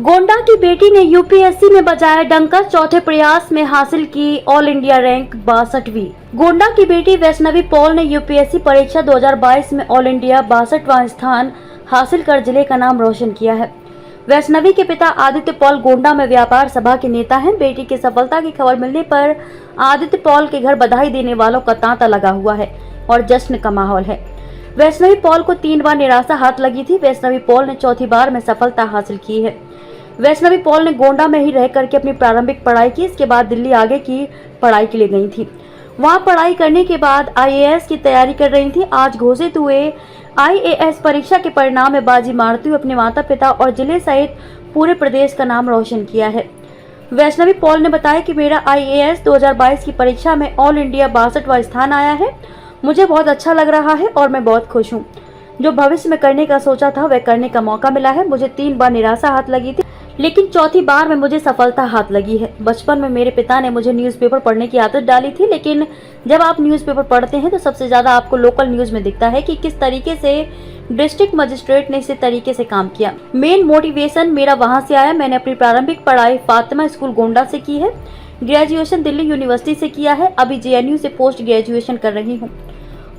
गोंडा की बेटी ने यूपीएससी में बजाया डंका, चौथे प्रयास में हासिल की ऑल इंडिया रैंक 62वीं। गोंडा की बेटी वैष्णवी पॉल ने यूपीएससी परीक्षा 2022 में ऑल इंडिया 62वां स्थान हासिल कर जिले का नाम रोशन किया है। वैष्णवी के पिता आदित्य पॉल गोंडा में व्यापार सभा के नेता हैं। बेटी की सफलता की खबर मिलने पर आदित्य पॉल के घर बधाई देने वालों का तांता लगा हुआ है और जश्न का माहौल है। वैष्णवी पॉल को 3 बार निराशा हाथ लगी थी। वैष्णवी पॉल ने चौथी बार में सफलता हासिल की है। वैष्णवी पॉल ने गोंडा में ही रह करके अपनी प्रारंभिक पढ़ाई की। इसके बाद दिल्ली आगे की पढ़ाई के लिए गई थी। वहां पढ़ाई करने के बाद आईएएस की तैयारी कर रही थी। आज घोषित हुए आईएएस परीक्षा के परिणाम में बाजी मारते हुए अपने माता पिता और जिले सहित पूरे प्रदेश का नाम रोशन किया है। वैष्णवी पॉल ने बताया कि मेरा आईएएस 2022 की परीक्षा में ऑल इंडिया 62वां स्थान आया है। मुझे बहुत अच्छा लग रहा है और मैं बहुत खुश हूँ। जो भविष्य में करने का सोचा था वह करने का मौका मिला है। मुझे 3 बार निराशा हाथ लगी थी, लेकिन चौथी बार में मुझे सफलता हाथ लगी है। बचपन में मेरे पिता ने मुझे न्यूज़पेपर पढ़ने की आदत डाली थी, लेकिन जब आप न्यूज़पेपर पढ़ते हैं तो सबसे ज़्यादा आपको लोकल न्यूज़ में दिखता है कि किस तरीके से डिस्ट्रिक्ट मजिस्ट्रेट ने इस तरीके से काम किया। मेन मोटिवेशन मेरा वहाँ से आया। मैंने अपनी प्रारंभिक पढ़ाई फातिमा स्कूल गोंडा से की है। ग्रेजुएशन दिल्ली यूनिवर्सिटी से किया है। अभी जेएनयू से पोस्ट ग्रेजुएशन कर रही हूँ।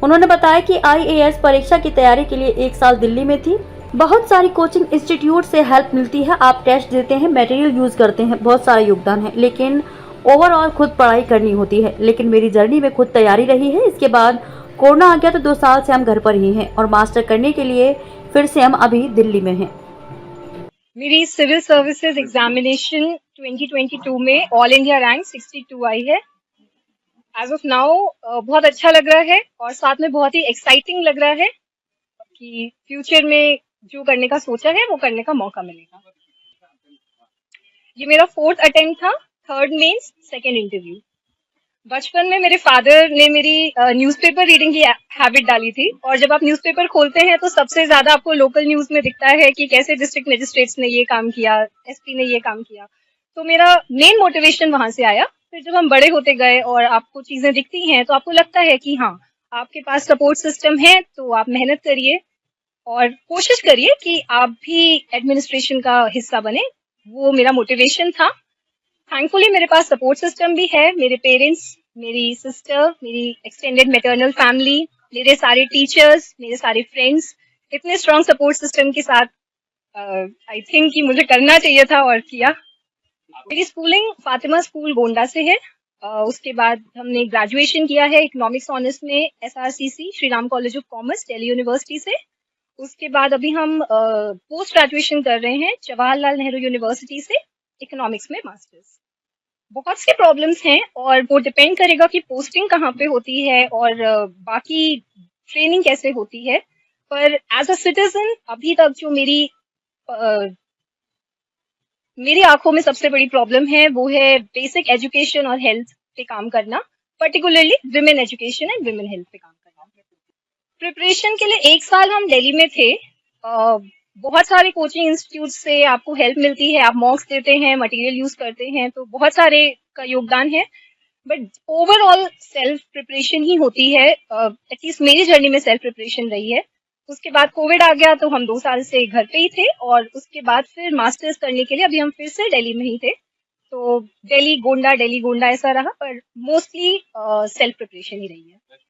उन्होंने बताया कि आईएएस परीक्षा की तैयारी के लिए 1 साल दिल्ली में थी। बहुत सारी कोचिंग इंस्टीट्यूट से हेल्प मिलती है। आप टेस्ट देते हैं, मटेरियल यूज करते हैं, बहुत सारा योगदान है, लेकिन ओवरऑल खुद पढ़ाई करनी होती है। लेकिन मेरी जर्नी में खुद तैयारी रही है। इसके बाद कोरोना आ गया तो 2 साल से हम घर पर ही हैं और मास्टर करने के लिए फिर से हम अभी दिल्ली में हैं। मेरी सिविल सर्विसेज एग्जामिनेशन 2022 में ऑल इंडिया रैंक 62 आई है। एज ऑफ नाउ बहुत अच्छा लग रहा है और साथ में बहुत ही एक्साइटिंग लग रहा है कि फ्यूचर में जो करने का सोचा है वो करने का मौका मिलेगा। ये मेरा 4th अटेम्प्ट था, 3rd मेंस, 2nd इंटरव्यू। बचपन में मेरे फादर ने मेरी न्यूज़पेपर रीडिंग की हैबिट डाली थी और जब आप न्यूज़पेपर खोलते हैं तो सबसे ज्यादा आपको लोकल न्यूज में दिखता है कि कैसे डिस्ट्रिक्ट मजिस्ट्रेट्स ने ये काम किया, एसपी ने ये काम किया। तो मेरा मेन मोटिवेशन वहां से आया। फिर जब हम बड़े होते गए और आपको चीजें दिखती हैं तो आपको लगता है कि हाँ, आपके पास सपोर्ट सिस्टम है, तो आप मेहनत करिए और कोशिश करिए कि आप भी एडमिनिस्ट्रेशन का हिस्सा बने। वो मेरा मोटिवेशन था। थैंकफुली मेरे पास सपोर्ट सिस्टम भी है। मेरे पेरेंट्स, मेरी सिस्टर, मेरी एक्सटेंडेड मैटरनल फैमिली, मेरे सारे टीचर्स, मेरे सारे फ्रेंड्स, इतने स्ट्रॉन्ग सपोर्ट सिस्टम के साथ आई थिंक कि मुझे करना चाहिए था और किया। मेरी स्कूलिंग फातिमा स्कूल गोंडा से है। उसके बाद हमने ग्रेजुएशन किया है इकोनॉमिक्स ऑनर्स में SRCC Shri Ram college of commerce Delhi university से। उसके बाद अभी हम पोस्ट ग्रेजुएशन कर रहे हैं जवाहरलाल नेहरू यूनिवर्सिटी से इकोनॉमिक्स में मास्टर्स। बहुत से प्रॉब्लम्स हैं और वो डिपेंड करेगा कि पोस्टिंग कहाँ पे होती है और बाकी ट्रेनिंग कैसे होती है। पर एज अ सिटीजन अभी तक जो मेरी आंखों में सबसे बड़ी प्रॉब्लम है वो है बेसिक एजुकेशन और हेल्थ पे काम करना, particularly women education and women health पे काम करना। प्रिपरेशन के लिए 1 साल हम दिल्ली में थे। बहुत सारे कोचिंग इंस्टीट्यूट से आपको हेल्प मिलती है, आप मॉक्स देते हैं, मटेरियल यूज करते हैं, तो बहुत सारे का योगदान है। बट ओवरऑल सेल्फ प्रिपरेशन ही होती है। एटलीस्ट मेरी जर्नी में सेल्फ प्रिपरेशन रही है। उसके बाद कोविड आ गया तो हम 2 साल से घर पे ही थे और उसके बाद फिर मास्टर्स करने के लिए अभी हम फिर से दिल्ली में ही थे। तो दिल्ली गोंडा ऐसा रहा, पर मोस्टली सेल्फ प्रिपरेशन ही रही है।